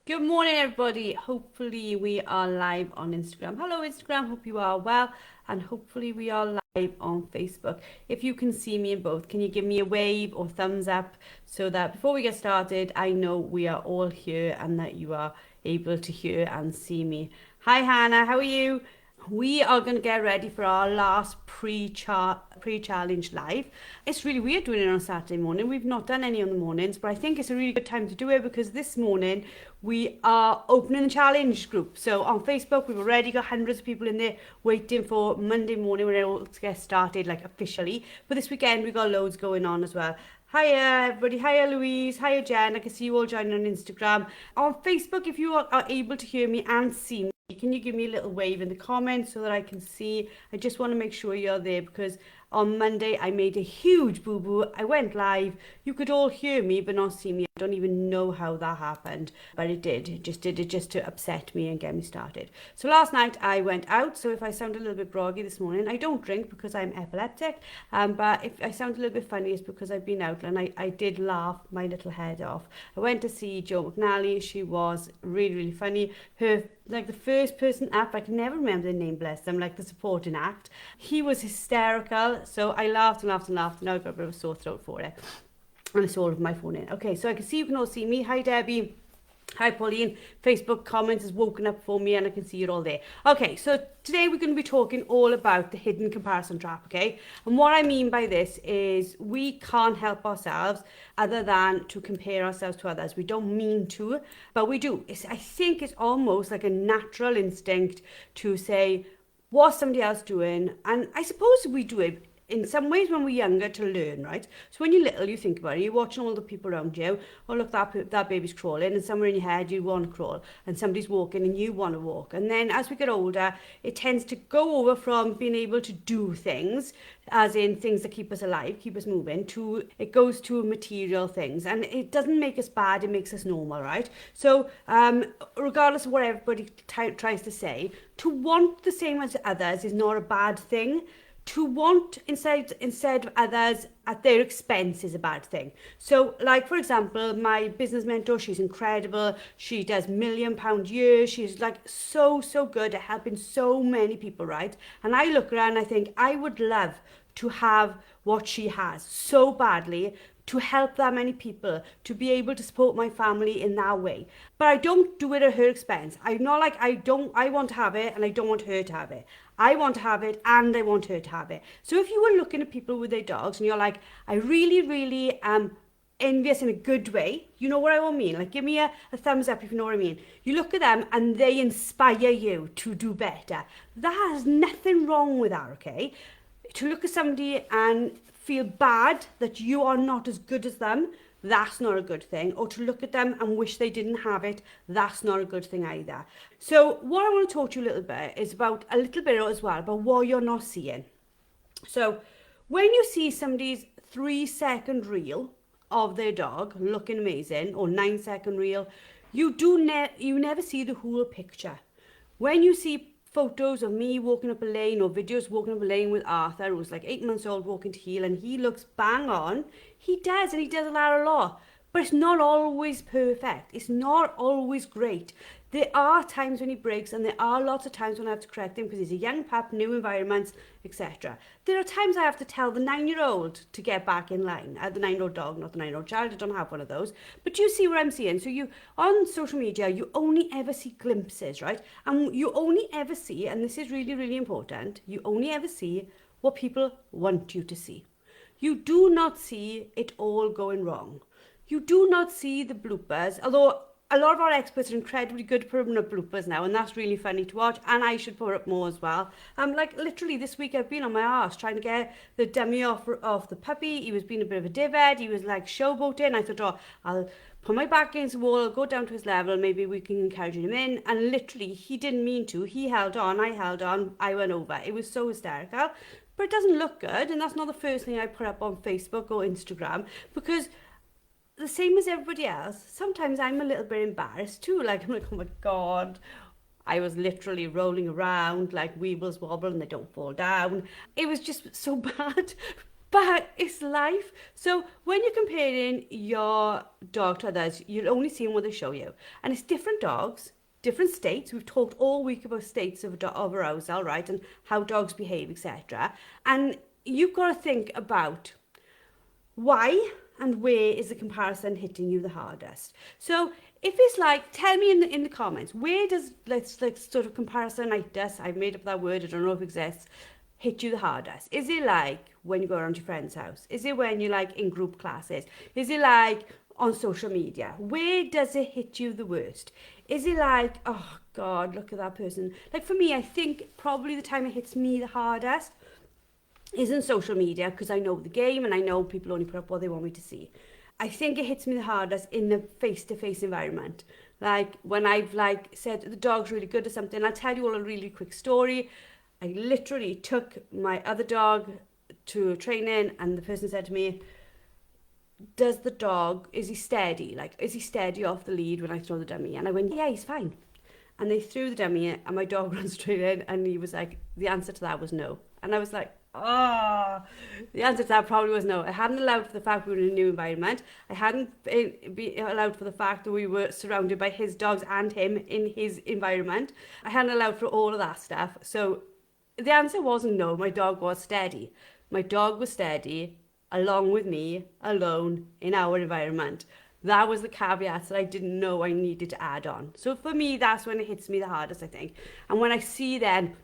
Good morning, everybody. Hopefully, we are live on Instagram. Hello, Instagram. Hope you are well. And hopefully, we are live on Facebook. If you can see me in both, can you give me a wave or thumbs up so that before we get started, I know we are all here and that you are able to hear and see me. Hi, Hannah. How are you? We are going to get ready for our last pre-challenge live. It's really weird doing it on a Saturday morning. We've not done any on the mornings, but I think it's a really good time to do it because this morning we are opening the challenge group. So on Facebook, we've already got hundreds of people in there waiting for Monday morning when it all gets started, like officially. But this weekend, we got loads going on as well. Hiya, everybody. Hiya, Louise. Hiya, Jen. I can see you all joining on Instagram. On Facebook, if you are able to hear me and see me, can you give me a little wave in the comments so that I can see? I just want to make sure you're there because on Monday I made a huge boo-boo. I went live. You could all hear me but not see me. I don't even know how that happened, but it did. It just did it just to upset me and get me started. So last night I went out. So if I sound a little bit groggy this morning, I don't drink because I'm epileptic. But if I sound a little bit funny, it's because I've been out and I did laugh my little head off. I went to see Jo McNally. She was really, really funny. Her like the first person up, I can never remember the name, bless them, like the supporting act. He was hysterical, so I laughed and laughed and laughed. Now I've got a bit of a sore throat for it. And it's all of my phone in. Okay, so I can see you can all see me. Hi, Debbie. Hi, Pauline. Facebook comments has woken up for me and I can see it all there. Okay, so today we're going to be talking all about the hidden comparison trap, okay? And what I mean by this is we can't help ourselves other than to compare ourselves to others. We don't mean to, but we do. I think it's almost like a natural instinct to say, what's somebody else doing? And I suppose we do it in some ways when we're younger to learn, right? So when you're little, you think about it, you're watching all the people around you. Oh, look, that baby's crawling, and somewhere in your head you want to crawl, and somebody's walking and you want to walk. And then as we get older, it tends to go over from being able to do things, as in things that keep us alive, keep us moving, to it goes to material things. And it doesn't make us bad, it makes us normal, right? So regardless of what everybody tries to say, to want the same as others is not a bad thing. To want instead of others at their expense is a bad thing. So like, for example, my business mentor, she's incredible. She does £1 million years. She's like so good at helping so many people, right? And I look around and I think I would love to have what she has so badly, to help that many people, to be able to support my family in that way. But I don't do it at her expense. I'm not like I want to have it and I don't want her to have it. I want to have it and I want her to have it. So if you were looking at people with their dogs and you're like, I really am envious in a good way, you know what I mean? Like, give me a thumbs up if you know what I mean. You look at them and they inspire you to do better. That has nothing wrong with that, okay? To look at somebody and feel bad that you are not as good as them, that's not a good thing. Or to look at them and wish they didn't have it, that's not a good thing either. So what I want to talk to you a little bit is about a little bit as well about what you're not seeing. So when you see somebody's 3-second reel of their dog looking amazing, or 9-second reel, you never see the whole picture. When you see photos of me walking up a lane or videos walking up a lane with Arthur, who's like 8 months old, walking to heel, and he looks bang on. He does, and he does a lot. But it's not always perfect. It's not always great. There are times when he breaks, and there are lots of times when I have to correct him because he's a young pup, new environments, etc. There are times I have to tell the 9-year-old to get back in line. The 9-year-old dog, not the 9-year-old child. I don't have one of those. But you see what I'm seeing. So you, on social media, you only ever see glimpses, right? And you only ever see, and this is really, really important, you only ever see what people want you to see. You do not see it all going wrong. You do not see the bloopers, although a lot of our experts are incredibly good at putting up bloopers now, and that's really funny to watch, and I should put up more as well. Like literally this week I've been on my arse trying to get the dummy off the puppy. He was being a bit of a divot. He was like showboating. I thought, oh, I'll put my back against the wall, I'll go down to his level, maybe we can encourage him in. And literally, he didn't mean to. He held on, I held on, I went over. It was so hysterical. But it doesn't look good, and that's not the first thing I put up on Facebook or Instagram, because the same as everybody else, sometimes I'm a little bit embarrassed too. Like, I'm like, oh my God, I was literally rolling around like weebles wobble and they don't fall down. It was just so bad. But it's life. So when you're comparing your dog to others, you're only seeing what they show you. And it's different dogs, different states. We've talked all week about states of arousal, right? And how dogs behave, etc. And you've got to think about why and where is the comparison hitting you the hardest. So if it's like, tell me in the comments, where does, let's sort of comparisonitis, I've made up that word, I don't know if it exists, hit you the hardest? Is it like when you go around your friend's house? Is it when you're like in group classes? Is it like on social media? Where does it hit you the worst? Is it like, oh God, look at that person? Like for me, I think probably the time it hits me the hardest isn't social media, because I know the game and I know people only put up what they want me to see. I think it hits me the hardest in the face-to-face environment. Like when I've like said the dog's really good at something, I'll tell you all a really quick story. I literally took my other dog to training and the person said to me, does the dog, is he steady? Like, is he steady off the lead when I throw the dummy? And I went, yeah, he's fine. And they threw the dummy and my dog ran straight in and he was like, the answer to that was no. And I was like, oh, the answer to that probably was no. I hadn't allowed for the fact we were in a new environment. I hadn't been allowed for the fact that we were surrounded by his dogs and him in his environment. I hadn't allowed for all of that stuff. So the answer wasn't no. My dog was steady. My dog was steady along with me, alone in our environment. That was the caveat that I didn't know I needed to add on. So for me, that's when it hits me the hardest, I think. And when I see then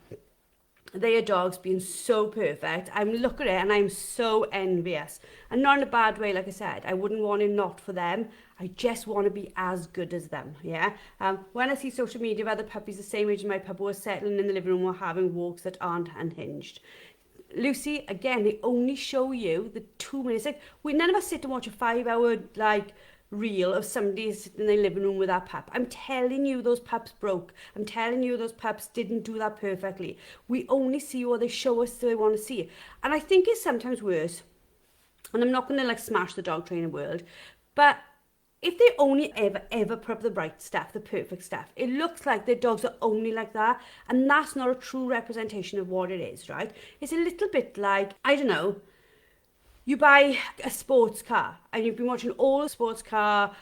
their dogs being so perfect, I'm looking at it and I'm so envious. And not in a bad way, like I said. I wouldn't want it not for them. I just want to be as good as them, yeah? When I see social media of other puppies the same age as my puppy who are settling in the living room or having walks that aren't unhinged. Lucy, again, they only show you the 2 minutes. Like, none of us sit and watch a 5-hour, like, reel of somebody sitting in their living room with that pup. I'm telling you those pups broke. I'm telling you those pups didn't do that perfectly. We only see what they show us that they want to see. And I think it's sometimes worse. And I'm not going to like smash the dog training world, but if they only ever put up the right stuff, the perfect stuff, it looks like their dogs are only like that. And that's not a true representation of what it is, right? It's a little bit like, I don't know, you buy a sports car and you've been watching all the sports car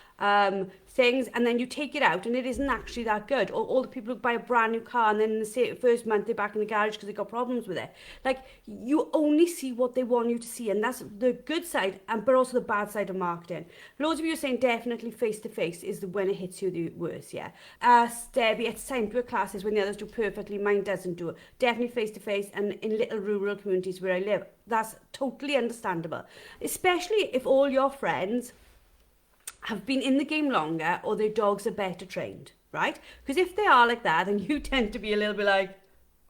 things and then you take it out and it isn't actually that good. Or all the people who buy a brand new car and then in the first month they're back in the garage because they got problems with it. Like, you only see what they want you to see, and that's the good side, but also the bad side of marketing. Loads of you are saying definitely face-to-face is when it hits you the worst, yeah. Debbie, it's time to do classes when the others do perfectly, mine doesn't do it. Definitely face-to-face and in little rural communities where I live. That's totally understandable. Especially if all your friends have been in the game longer or their dogs are better trained, right? Because if they are like that, then you tend to be a little bit like,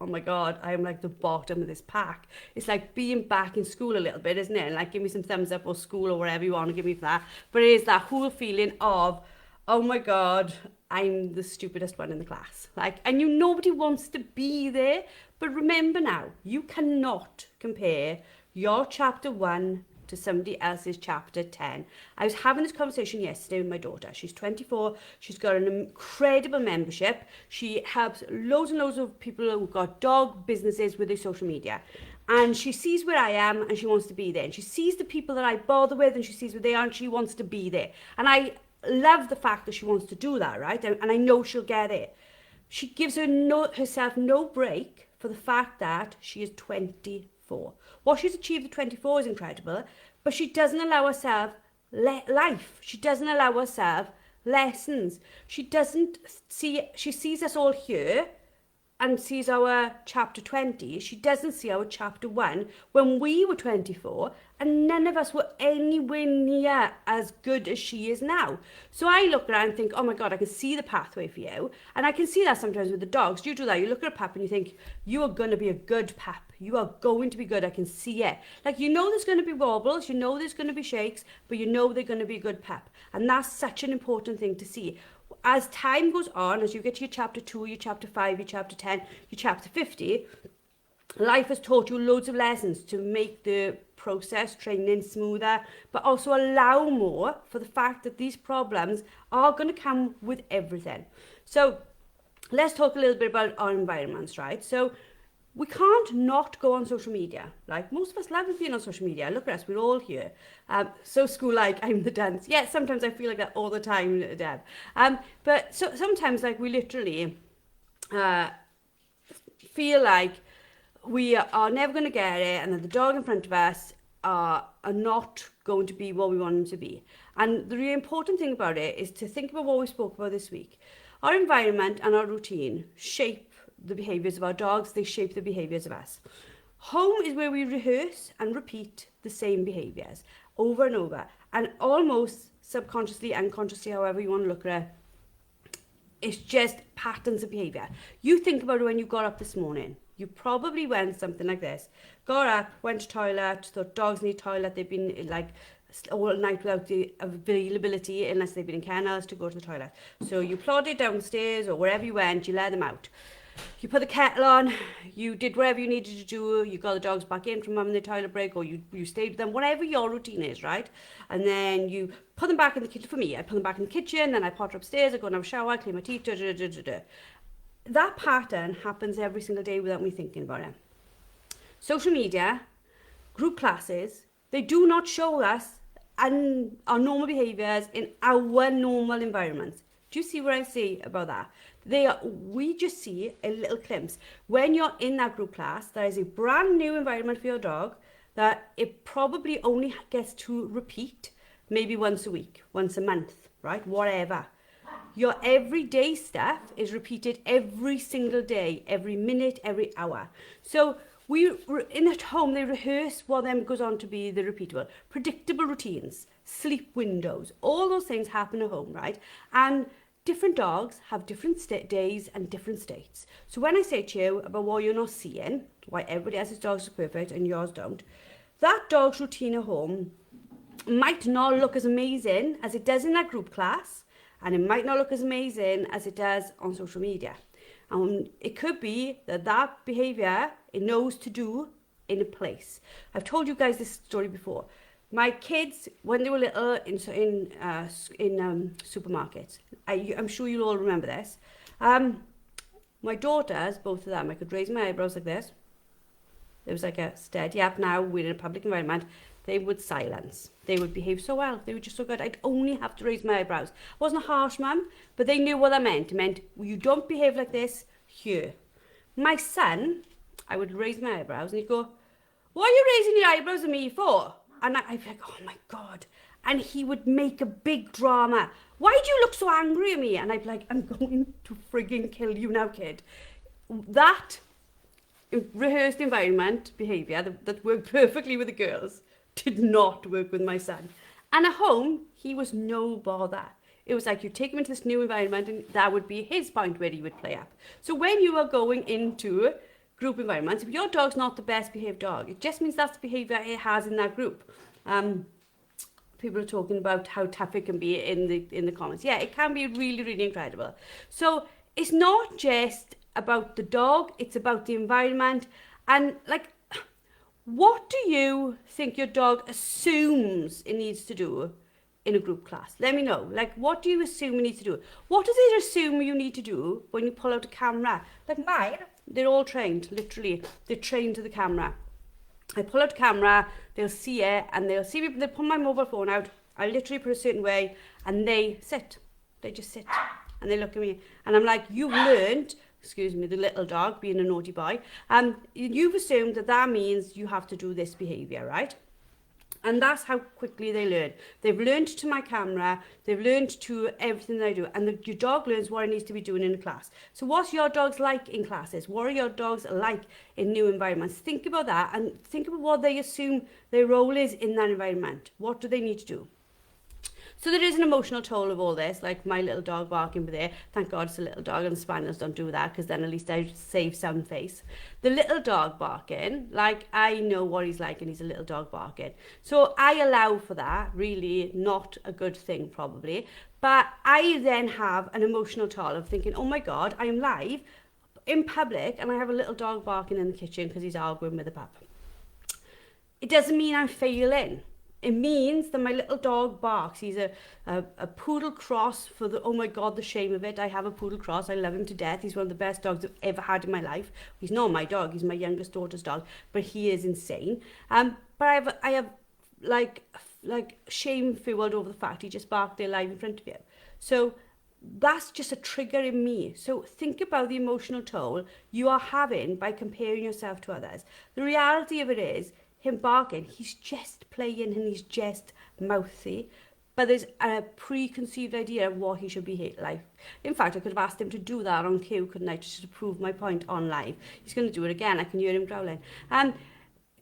oh my God, I am like the bottom of this pack. It's like being back in school a little bit, isn't it? And like, give me some thumbs up or school or whatever you want to give me for that. But it is that whole feeling of, oh my God, I'm the stupidest one in the class. Like, and nobody wants to be there. But remember now, you cannot compare your chapter 1 to somebody else's chapter 10. I was having this conversation yesterday with my daughter. She's 24. She's got an incredible membership. She helps loads and loads of people who've got dog businesses with their social media. And she sees where I am and she wants to be there. And she sees the people that I bother with and she sees where they are and she wants to be there. And I love the fact that she wants to do that, right? And I know she'll get it. She gives herself no break for the fact that she is 24. What she's achieved at 24 is incredible, but she doesn't allow herself life. She doesn't allow herself lessons. She sees us all here and sees our chapter 20. She doesn't see our chapter 1 when we were 24 and none of us were anywhere near as good as she is now. So I look around and think, oh my God, I can see the pathway for you. And I can see that sometimes with the dogs. You do that. You look at a pup and you think, you are going to be a good pup. You are going to be good. I can see it. Like, you know there's going to be wobbles. You know there's going to be shakes. But you know they're going to be a good pup. And that's such an important thing to see. As time goes on, as you get to your chapter 2, your chapter 5, your chapter 10, your chapter 50, life has taught you loads of lessons to make the process, training smoother, but also allow more for the fact that these problems are going to come with everything. So let's talk a little bit about our environments, right? So we can't not go on social media. Like, most of us love being on social media. Look at us, we're all here. So school-like, I'm the dunce. Yeah, sometimes I feel like that all the time, Deb. But so sometimes, like, we literally feel like we are never going to get it, and that the dog in front of us are not going to be what we want them to be. And the really important thing about it is to think about what we spoke about this week. Our environment and our routine shape the behaviours of our dogs, they shape the behaviours of us. Home is where we rehearse and repeat the same behaviours over and over, and almost subconsciously, unconsciously, however you want to look at it, it's just patterns of behaviour. You think about it when you got up this morning. You probably went something like this. Got up, went to toilet, thought dogs need toilet. They've been like all night without the availability, unless they've been in kennels, to go to the toilet. So you plodded downstairs or wherever you went, you let them out. You put the kettle on, you did whatever you needed to do, you got the dogs back in from having their toilet break, or you stayed with them, whatever your routine is, right? And then you put them back in the kitchen. For me, I put them back in the kitchen, then I potter upstairs, I go and have a shower, clean my teeth, That pattern happens every single day without me thinking about it. Social media, group classes, they do not show us and our normal behaviours in our normal environments. Do you see what I say about that? We just see a little glimpse. When you're in that group class, there is a brand new environment for your dog that it probably only gets to repeat maybe once a week, once a month, right? Whatever. Your everyday stuff is repeated every single day, every minute, every hour. So at home, they rehearse what then goes on to be the repeatable. Predictable routines, sleep windows, all those things happen at home, right? And different dogs have different days and different states. So when I say to you about what you're not seeing, why everybody else's dogs are perfect and yours don't, that dog's routine at home might not look as amazing as it does in that group class, and it might not look as amazing as it does on social media. It could be that behaviour it knows to do in a place. I've told you guys this story before. My kids, when they were little in supermarkets, I'm sure you'll all remember this. My daughters, both of them, I could raise my eyebrows like this. There was like a steady up. Now we're in a public environment. They would silence. They would behave so well. They were just so good. I'd only have to raise my eyebrows. I wasn't a harsh mum, but they knew what that meant. It meant, you don't behave like this here. My son, I would raise my eyebrows and he'd go, what are you raising your eyebrows at me for? And I'd be like, oh my God. And he would make a big drama. Why do you look so angry at me? And I'd be like, I'm going to frigging kill you now, kid. That rehearsed environment behaviour that worked perfectly with the girls did not work with my son. And at home, he was no bother. It was like you take him into this new environment and that would be his point where he would play up. So when you are going into group environments, if your dog's not the best behaved dog, it just means that's the behaviour it has in that group. People are talking about how tough it can be in the comments. Yeah, it can be really, really incredible. So it's not just about the dog, it's about the environment. And like, what do you think your dog assumes it needs to do in a group class? Let me know. Like, what do you assume you need to do? What does it assume you need to do when you pull out a camera? Like mine, they're all trained, literally. They're trained to the camera. I pull out a camera, they'll see it, and they'll see me, they pull my mobile phone out, I literally put a certain way, and they sit. They just sit, and they look at me. And I'm like, you've learned, excuse me, the little dog being a naughty boy, you've assumed that means you have to do this behaviour, right? And that's how quickly they learn. They've learned to my camera, they've learned to everything that I do, and your dog learns what it needs to be doing in a class. So what's your dogs like in classes? What are your dogs like in new environments? Think about that, and think about what they assume their role is in that environment. What do they need to do? So there is an emotional toll of all this, like my little dog barking over there. Thank God it's a little dog and spaniels don't do that, because then at least I save some face. The little dog barking, like I know what he's like and he's a little dog barking. So I allow for that, really not a good thing probably. But I then have an emotional toll of thinking, oh my God, I'm live in public and I have a little dog barking in the kitchen because he's arguing with a pup. It doesn't mean I'm failing. it means that my little dog barks. He's a poodle cross for the, oh my God, the shame of it. I have a poodle cross. I love him to death. He's one of the best dogs I've ever had in my life. He's not my dog. He's my youngest daughter's dog, but he is insane. But I have like shame fueled over the fact he just barked there live in front of you. So that's just a trigger in me. So think about the emotional toll you are having by comparing yourself to others. The reality of it is, him barking, he's just playing and he's just mouthy, but there's a preconceived idea of what he should be like. In fact, I could have asked him to do that on cue, couldn't I, just to prove my point on live. He's going to do it again. I can hear him growling.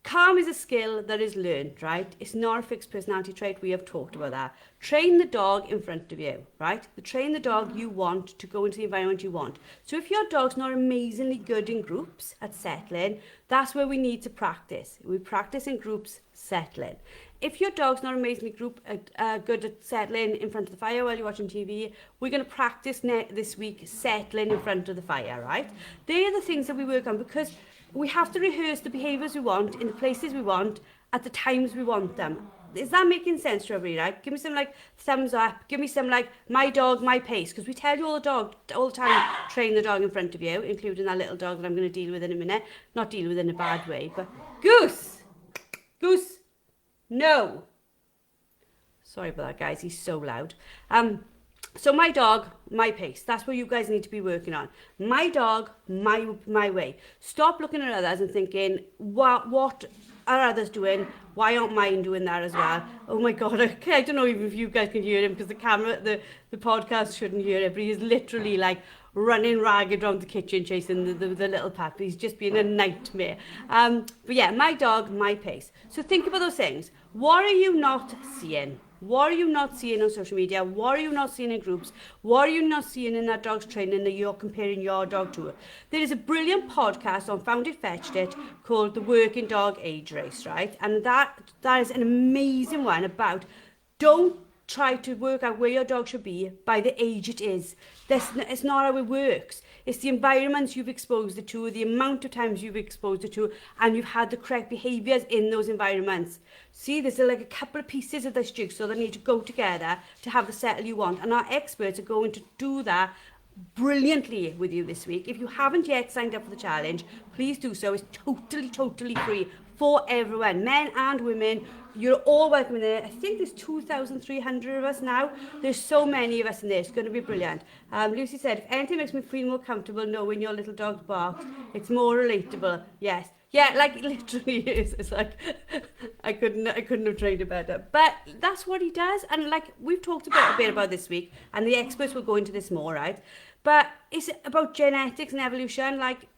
Calm is a skill that is learned, right? It's not a fixed personality trait. We have talked about that. Train the dog in front of you, right? Train the dog you want to go into the environment you want. So if your dog's not amazingly good in groups at settling, that's where we need to practice. We practice in groups, settling. If your dog's not amazingly good at settling in front of the fire while you're watching TV, we're going to practice this week settling in front of the fire, right? They are the things that we work on, because we have to rehearse the behaviours we want in the places we want at the times we want them. Is that making sense to everybody, right? Give me some like thumbs up. Give me some like my dog, my pace. Because we tell you all the time, train the dog in front of you, including that little dog that I'm going to deal with in a minute. Not deal with in a bad way, but Goose, no. Sorry about that, guys. He's so loud. So my dog, my pace. That's what you guys need to be working on. My dog, my way. Stop looking at others and thinking, what are others doing? Why aren't mine doing that as well? Oh my God, I don't know even if you guys can hear him, because the camera, the podcast shouldn't hear it, but he's literally like running ragged around the kitchen chasing the little pup. He's just being a nightmare. But yeah, my dog, my pace. So think about those things. What are you not seeing? What are you not seeing on social media? What are you not seeing in groups? What are you not seeing in that dog's training that you're comparing your dog to? There is a brilliant podcast on Found It, Fetched It called The Working Dog Age Race, right? And that is an amazing one about, don't try to work out where your dog should be by the age it is. It's not how it works. It's the environments you've exposed it to, the amount of times you've exposed it to, and you've had the correct behaviours in those environments. See, there's like a couple of pieces of this jigsaw that need to go together to have the settle you want. And our experts are going to do that brilliantly with you this week. If you haven't yet signed up for the challenge, please do so. It's totally free for everyone, men and women. You're all welcome in there. I think there's 2,300 of us now. There's so many of us in there. It's going to be brilliant. Lucy said, if anything makes me feel more comfortable knowing your little dog barks, it's more relatable. Yes. Yeah, like it literally is. It's like I couldn't have trained it better. But that's what he does. And like we've talked a bit about this week, and the experts will go into this more, right? But it's about genetics and evolution. Like,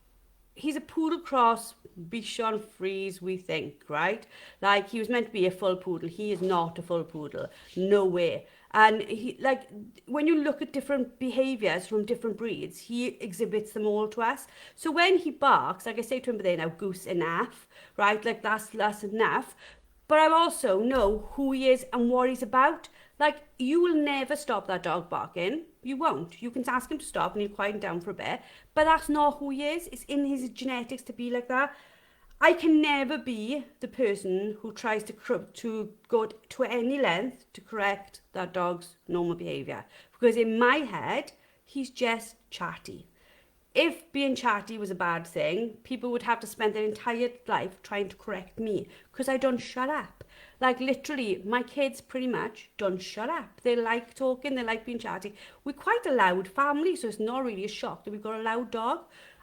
he's a poodle cross, Bichon Frise, we think, right? Like, he was meant to be a full poodle. He is not a full poodle. No way. And he, like, when you look at different behaviours from different breeds, he exhibits them all to us. So when he barks, like I say to him there now, Goose, enough, right? Like, that's enough. But I also know who he is and what he's about. Like, you will never stop that dog barking. You won't. You can ask him to stop and he'll quiet down for a bit. But that's not who he is. It's in his genetics to be like that. I can never be the person who tries to go to any length to correct that dog's normal behaviour. Because in my head, he's just chatty. If being chatty was a bad thing, people would have to spend their entire life trying to correct me because I don't shut up. Like, literally, my kids pretty much don't shut up. They like talking, they like being chatty. We're quite a loud family, so it's not really a shock that we've got a loud dog.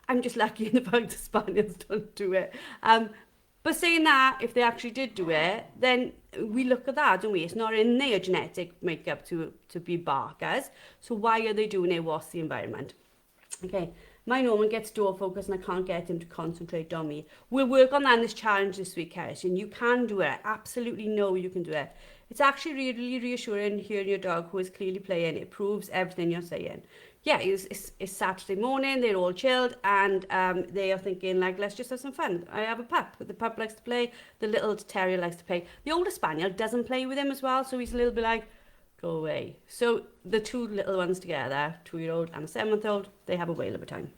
I'm just lucky in the fact the Spaniels don't do it. But saying that, if they actually did do it, then we look at that, don't we? It's not in their genetic makeup to be barkers. So why are they doing it? What's the environment? Okay, my Norman gets door focus and I can't get him to concentrate on me. We'll work on that in this challenge this week, Harrison. You can do it. I absolutely know you can do it. It's actually really reassuring hearing your dog who is clearly playing. It proves everything you're saying. Yeah, it's Saturday morning, they're all chilled, and they are thinking, like, let's just have some fun. I have a pup. The pup likes to play, the little terrier likes to play. The older spaniel doesn't play with him as well, so he's a little bit like, go away. So the two little ones together, 2-year-old and a 7-month-old, they have a whale of a time.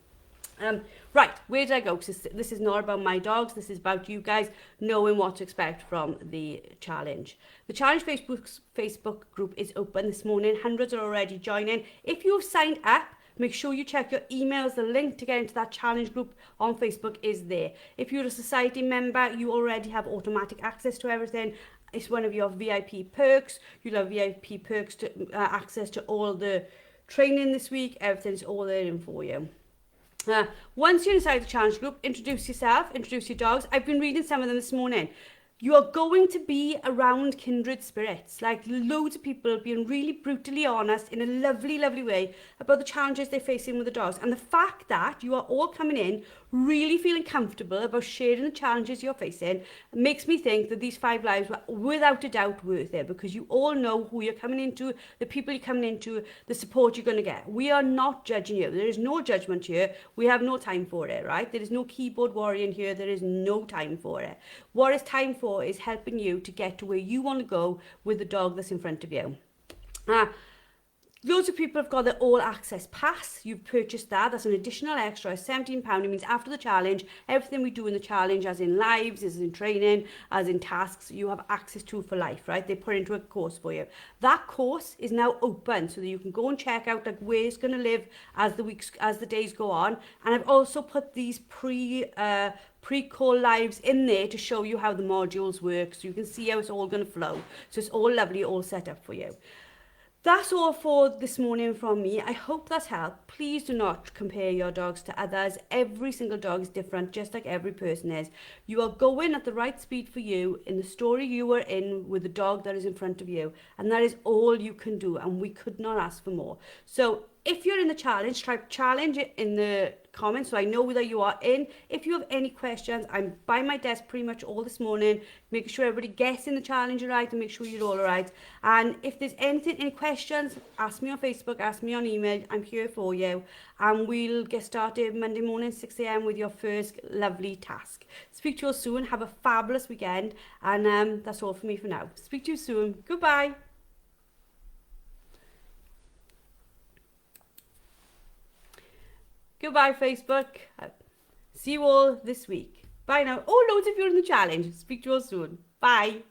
Right, where did I go? 'Cause this is not about my dogs. This is about you guys knowing what to expect from the challenge. The challenge Facebook group is open this morning. Hundreds are already joining. If you've signed up, make sure you check your emails. The link to get into that challenge group on Facebook is there. If you're a society member, you already have automatic access to everything. It's one of your VIP perks. You'll have VIP perks to access to all the training this week. Everything's all there in for you. Once you're inside the challenge group, introduce yourself, introduce your dogs. I've been reading some of them this morning. You are going to be around kindred spirits, like loads of people being really brutally honest in a lovely, lovely way about the challenges they're facing with the dogs. And the fact that you are all coming in really feeling comfortable about sharing the challenges you're facing makes me think that these 5 lives were without a doubt worth it, because you all know who you're coming into, the people you're coming into, the support you're going to get. We are not judging you. There is no judgment here. We have no time for it, right? There is no keyboard warrior here. There is no time for it. What is time for is helping you to get to where you want to go with the dog that's in front of you. Loads of people have got the all access pass. You've purchased that. That's an additional extra £17. It means after the challenge, everything we do in the challenge, as in lives, as in training, as in tasks, you have access to for life, right? They put into a course for you. That course is now open so that you can go and check out like where it's going to live as the days go on. And I've also put these pre-call lives in there to show you how the modules work, so you can see how it's all going to flow. So it's all lovely, all set up for you. That's all for this morning from me. I hope that's helped. Please do not compare your dogs to others. Every single dog is different, just like every person is. You are going at the right speed for you in the story you are in with the dog that is in front of you. And that is all you can do. And we could not ask for more. So if you're in the challenge, type challenge in the comments so I know whether you are in. If you have any questions, I'm by my desk pretty much all this morning, making sure everybody gets in the challenge right and make sure you're all right. And if there's any questions, ask me on Facebook, ask me on email. I'm here for you. And we'll get started Monday morning, 6 a.m. with your first lovely task. Speak to you all soon. Have a fabulous weekend. And that's all for me for now. Speak to you soon. Goodbye. Goodbye, Facebook. See you all this week. Bye now. Oh, loads of you are in the challenge. Speak to you all soon. Bye.